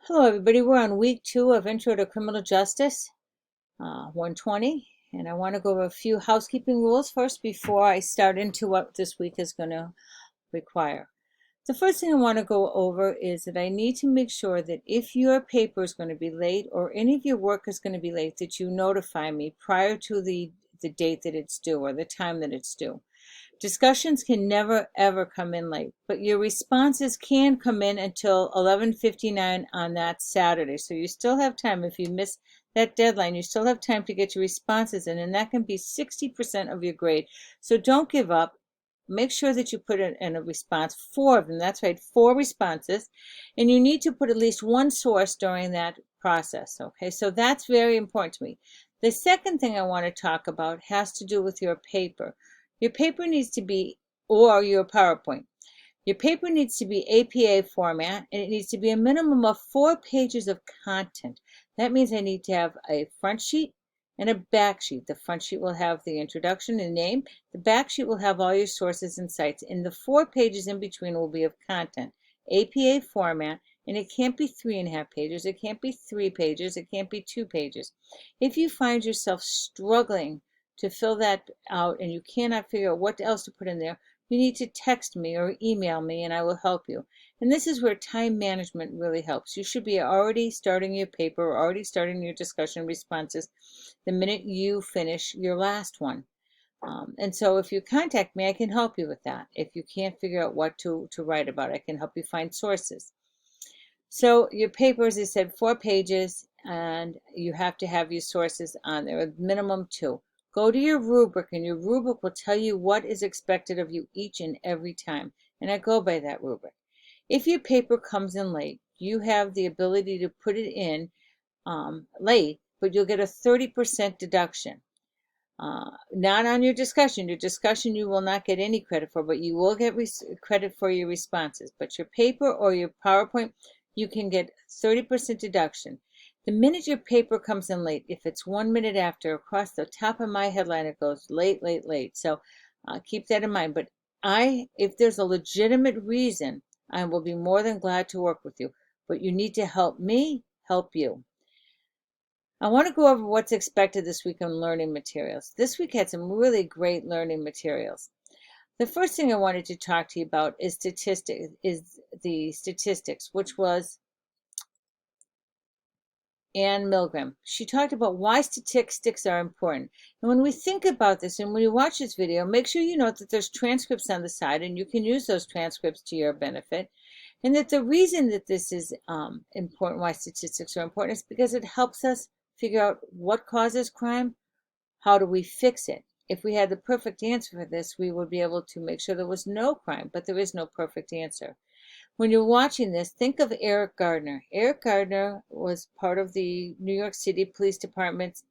Hello, everybody. We're on week 2 of Intro to Criminal Justice 120, and I want to go over a few housekeeping rules first before I start into what this week is going to require. The first thing I want to go over is that I need to make sure that if your paper is going to be late or any of your work is going to be late, that you notify me prior to the date that it's due or the time that it's due. Discussions can never ever come in late, but your responses can come in until 11:59 on that Saturday. So you still have time. If you miss that deadline, you still have time to get your responses in, and that can be 60% of your grade. So don't give up. Make sure that you put in a response, 4 of them. That's right, 4 responses, and you need to put at least one source during that process. Okay, so that's very important to me. The second thing I want to talk about has to do with your paper. Your paper needs to be, or your PowerPoint. Your paper needs to be APA format, and it needs to be a minimum of 4 pages of content. That means I need to have a front sheet and a back sheet. The front sheet will have the introduction and name. The back sheet will have all your sources and sites, and the 4 pages in between will be of content. APA format, and it can't be 3.5 pages. It can't be 3 pages. It can't be 2 pages. If you find yourself struggling to fill that out and you cannot figure out what else to put in there, you need to text me or email me and I will help you. And this is where time management really helps. You should be already starting your paper or already starting your discussion responses the minute you finish your last one. And so if you contact me, I can help you with that. If you can't figure out what to write about, I can help you find sources. So your paper, as I said, 4 pages, and you have to have your sources on there, a minimum 2. Go to your rubric, and your rubric will tell you what is expected of you each and every time. And I go by that rubric. If your paper comes in late, you have the ability to put it in late, but you'll get a 30% deduction. Not on your discussion. Your discussion you will not get any credit for, but you will get credit for your responses. But your paper or your PowerPoint, you can get 30% deduction. The minute your paper comes in late, if it's 1 minute after, across the top of my headline, it goes late, late, late. So keep that in mind. But if there's a legitimate reason, I will be more than glad to work with you. But you need to help me help you. I want to go over what's expected this week on learning materials. This week had some really great learning materials. The first thing I wanted to talk to you about is the statistics, which was Anne Milgram. She talked about why statistics are important. And when we think about this and when you watch this video, make sure you note that there's transcripts on the side and you can use those transcripts to your benefit. And that the reason that this is important, why statistics are important, is because it helps us figure out what causes crime, how do we fix it. If we had the perfect answer for this, we would be able to make sure there was no crime, but there is no perfect answer. When you're watching this, think of Eric Gardner. Eric Gardner was part of the New York City Police Department's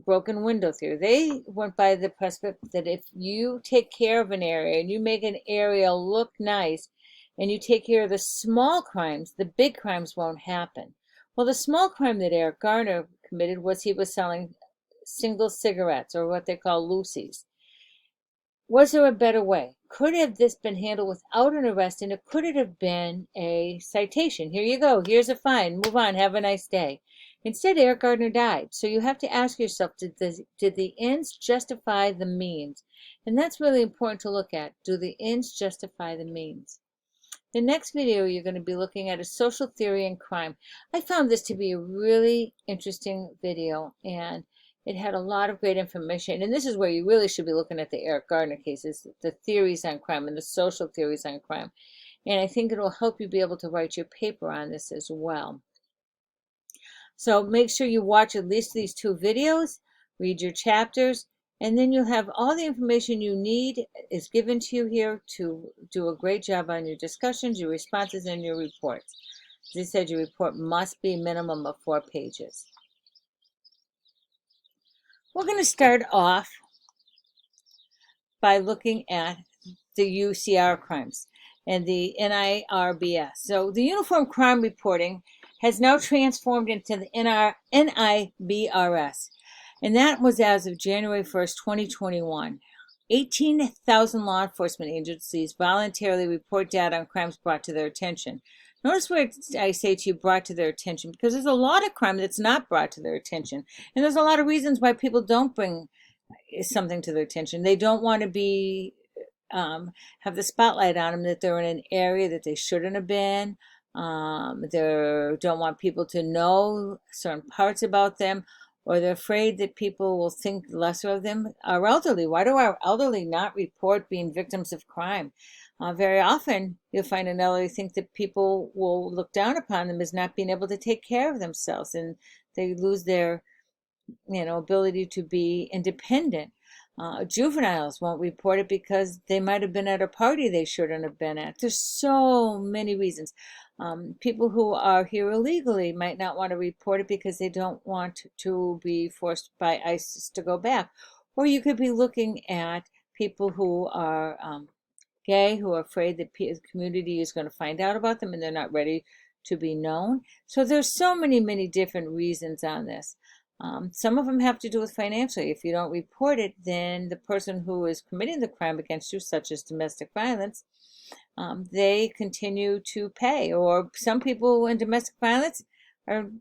broken window theory. They went by the perspective that if you take care of an area and you make an area look nice and you take care of the small crimes, the big crimes won't happen. Well, the small crime that Eric Gardner committed was he was selling single cigarettes, or what they call loosies. Was there a better way? Could have this been handled without an arrest, and could it have been a citation? Here you go. Here's a fine. Move on. Have a nice day. Instead, Eric Gardner died. So you have to ask yourself, did the ends justify the means? And that's really important to look at. Do the ends justify the means? The next video you're going to be looking at is social theory and crime. I found this to be a really interesting video, and it had a lot of great information. And this is where you really should be looking at the Eric Gardner cases, the theories on crime and the social theories on crime. And I think it will help you be able to write your paper on this as well. So make sure you watch at least these 2 videos, read your chapters, and then you'll have all the information you need is given to you here to do a great job on your discussions, your responses, and your reports. As I said, your report must be a minimum of 4 pages. We're going to start off by looking at the UCR crimes and the NIRBS. So the Uniform Crime Reporting has now transformed into the NIBRS. And that was as of January 1st, 2021. 18,000 law enforcement agencies voluntarily report data on crimes brought to their attention. Notice where I say to you brought to their attention, because there's a lot of crime that's not brought to their attention. And there's a lot of reasons why people don't bring something to their attention. They don't want to be have the spotlight on them that they're in an area that they shouldn't have been. They don't want people to know certain parts about them, or they're afraid that people will think lesser of them. Our elderly, why do our elderly not report being victims of crime? Very often you'll find an elderly think that people will look down upon them as not being able to take care of themselves, and they lose their ability to be independent. Juveniles won't report it because they might have been at a party they shouldn't have been at. There's so many reasons. People who are here illegally might not want to report it because they don't want to be forced by ISIS to go back. Or you could be looking at people who are gay, who are afraid that the community is going to find out about them and they're not ready to be known. So there's so many different reasons on this. Some of them have to do with financially. If you don't report it, then the person who is committing the crime against you, such as domestic violence, they continue to pay. Or some people in domestic violence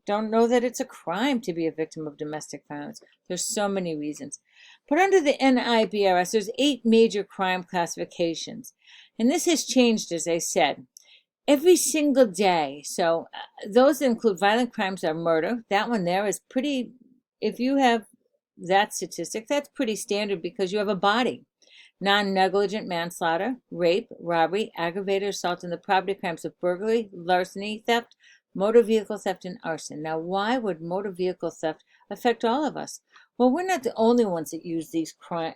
don't know that it's a crime to be a victim of domestic violence. There's so many reasons. But under the NIBRS, there's 8 major crime classifications. And this has changed, as I said, every single day. So those that include violent crimes are murder. That one there is pretty, if you have that statistic, that's pretty standard because you have a body. Non-negligent manslaughter, rape, robbery, aggravated assault, and the property crimes of burglary, larceny, theft, motor vehicle theft, and arson. Now, why would motor vehicle theft affect all of us? Well, we're not the only ones that use these crime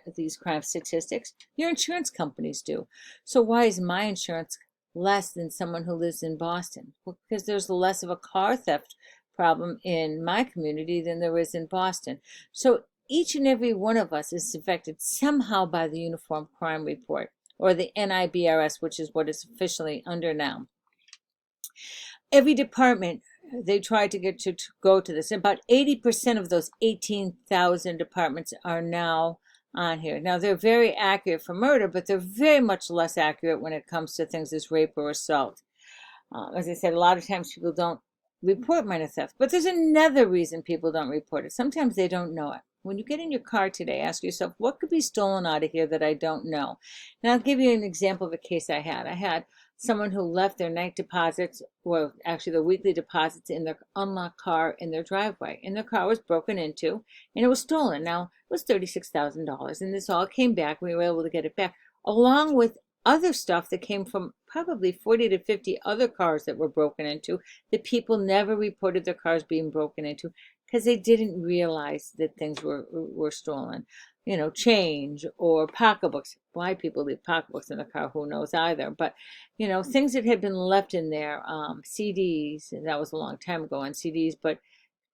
statistics. Your insurance companies do. So why is my insurance less than someone who lives in Boston? Well, because there's less of a car theft problem in my community than there is in Boston. So each and every one of us is affected somehow by the Uniform Crime Report, or the NIBRS, which is what it's officially under now. Every department, they try to get to go to this. About 80% of those 18,000 departments are now on here. Now, they're very accurate for murder, but they're very much less accurate when it comes to things as rape or assault. As I said, a lot of times people don't report minor theft, but there's another reason people don't report it. Sometimes they don't know it. When you get in your car today, ask yourself, what could be stolen out of here that I don't know? And I'll give you an example of a case I had. I had someone who left their night deposits, well, actually their weekly deposits, in their unlocked car in their driveway. And their car was broken into, and it was stolen. Now, it was $36,000, and this all came back. We were able to get it back, along with other stuff that came from probably 40 to 50 other cars that were broken into, that people never reported their cars being broken into because they didn't realize that things were stolen. You know, change or pocketbooks. Why people leave pocketbooks in the car, who knows either. But, you know, things that had been left in there, CDs, and that was a long time ago on CDs, but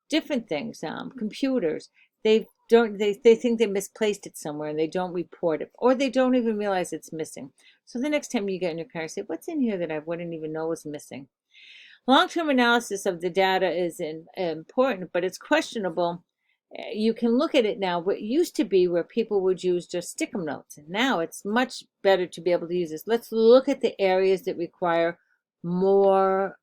different things, computers. They think they misplaced it somewhere and they don't report it, or they don't even realize it's missing. So the next time you get in your car, say, what's in here that I wouldn't even know was missing? Long-term analysis of the data is important, but it's questionable. You can look at it now. What used to be where people would use just stick-em notes, and now it's much better to be able to use this. Let's look at the areas that require more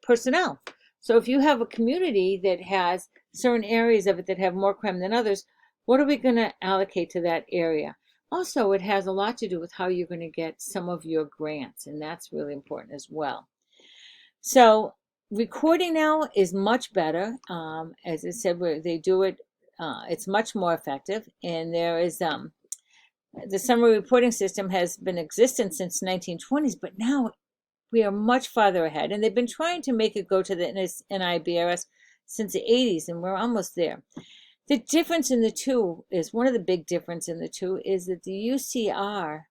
personnel. So if you have a community that has certain areas of it that have more crime than others, what are we going to allocate to that area? Also, it has a lot to do with how you're going to get some of your grants, and that's really important as well. So recording now is much better. As I said, they do it, it's much more effective. And there is, the summary reporting system has been existent since 1920s, but now we are much farther ahead. And they've been trying to make it go to the NIBRS since the 80s, and we're almost there. The difference in the two is, one of the big difference in the two is that the UCR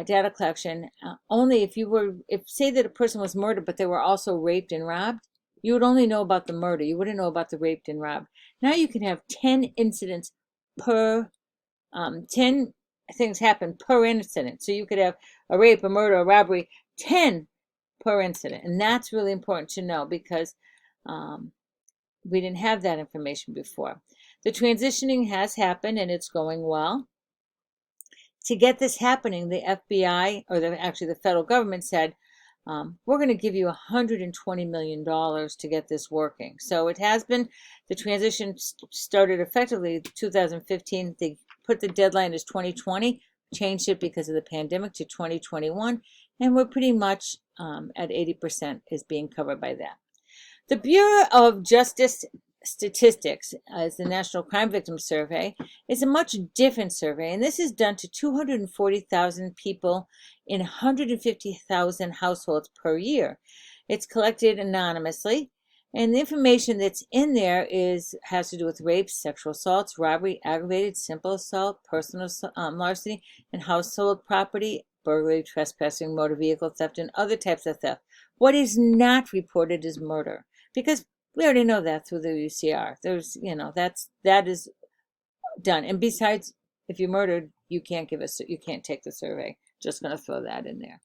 data collection, only if say that a person was murdered, but they were also raped and robbed, you would only know about the murder. You wouldn't know about the raped and robbed. Now you can have 10 incidents per, 10 things happen per incident. So you could have a rape, a murder, a robbery, 10 per incident. And that's really important to know because we didn't have that information before. The transitioning has happened and it's going well. To get this happening, the FBI, or actually the federal government, said we're going to give you $120 million to get this working. So it has been, the transition started effectively 2015. They put the deadline as 2020, changed it because of the pandemic to 2021, and we're pretty much at 80% is being covered by that. The Bureau of Justice Statistics, as the National Crime Victims Survey, is a much different survey, and this is done to 240,000 people in 150,000 households per year. It's collected anonymously, and the information that's in there has to do with rapes, sexual assaults, robbery, aggravated, simple assault, personal larceny, and household property, burglary, trespassing, motor vehicle theft, and other types of theft. What is not reported is murder, because we already know that through the UCR. There's, that is done. And besides, if you're murdered, you can't take the survey. Just going to throw that in there.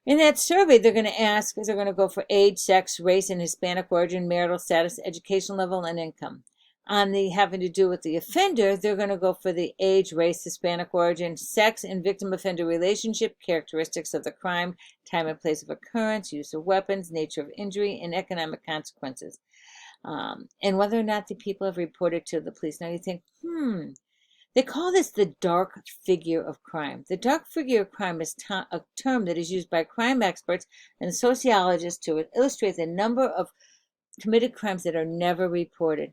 In that survey, they're going to go for age, sex, race, and Hispanic origin, marital status, education level, and income. On the having to do with the offender, they're going to go for the age, race, Hispanic origin, sex, and victim-offender relationship, characteristics of the crime, time and place of occurrence, use of weapons, nature of injury, and economic consequences. And whether or not the people have reported to the police. Now you think, they call this the dark figure of crime. The dark figure of crime is a term that is used by crime experts and sociologists to illustrate the number of committed crimes that are never reported.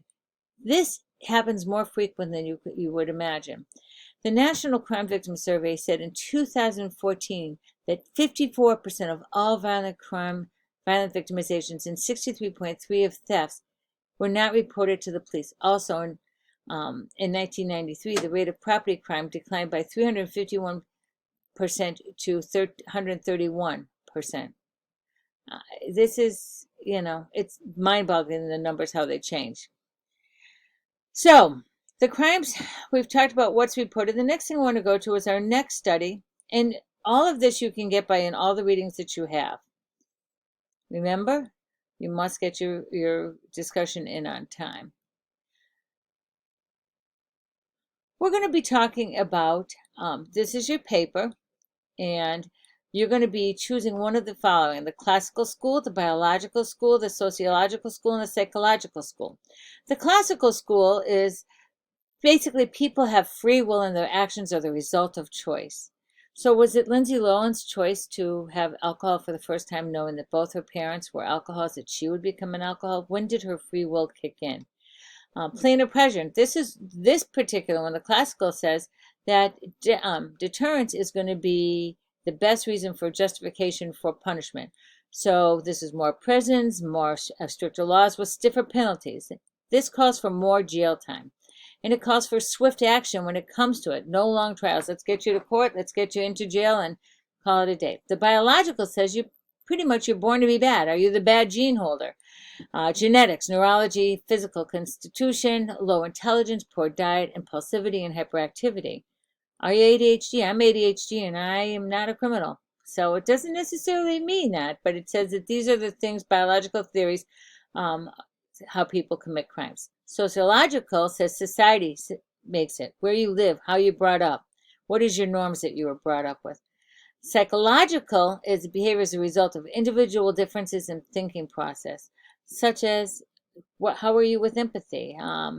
This happens more frequent than you would imagine. The National Crime Victims Survey said in 2014 that 54% of all violent victimizations and 63.3% of thefts were not reported to the police. Also, in 1993, the rate of property crime declined by 351% to 131%. This is, it's mind-boggling, the numbers, how they change. So, the crimes, we've talked about what's reported. The next thing I want to go to is our next study. And all of this you can get by in all the readings that you have. Remember, you must get your discussion in on time. We're going to be talking about, this is your paper, and you're going to be choosing one of the following: the classical school, the biological school, the sociological school, and the psychological school. The classical school is basically people have free will and their actions are the result of choice. So was it Lindsay Lohan's choice to have alcohol for the first time, knowing that both her parents were alcoholics, that she would become an alcoholic? When did her free will kick in? Plain or present. This particular one, the classical, says that deterrence is going to be the best reason for justification for punishment. So this is more prisons, more stricter laws with stiffer penalties. This calls for more jail time. And it calls for swift action when it comes to it. No long trials. Let's get you to court. Let's get you into jail and call it a day. The biological says you're born to be bad. Are you the bad gene holder? Genetics, neurology, physical constitution, low intelligence, poor diet, impulsivity, and hyperactivity. Are you ADHD? I'm ADHD and I am not a criminal. So it doesn't necessarily mean that, but it says that these are the things, biological theories, how people commit crimes. Sociological says society makes it, where you live, how you're brought up, what is your norms that you were brought up with. Psychological is behavior as a result of individual differences in thinking process, such as how are you with empathy? How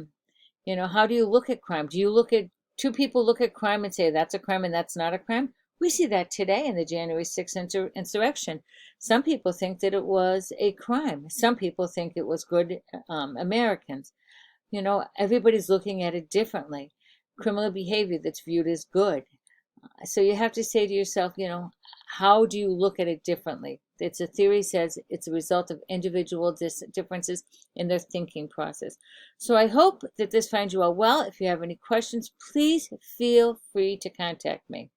do you look at crime? Do you look at two people look at crime and say that's a crime and that's not a crime? We see that today in the January 6th insurrection. Some people think that it was a crime. Some people think it was good Americans. Everybody's looking at it differently. Criminal behavior that's viewed as good. So you have to say to yourself, how do you look at it differently? It's a theory says it's a result of individual differences in their thinking process. So I hope that this finds you all well. If you have any questions, please feel free to contact me.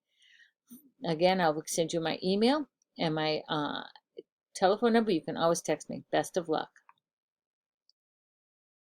Again, I'll send you my email and my telephone number. You can always text me. Best of luck.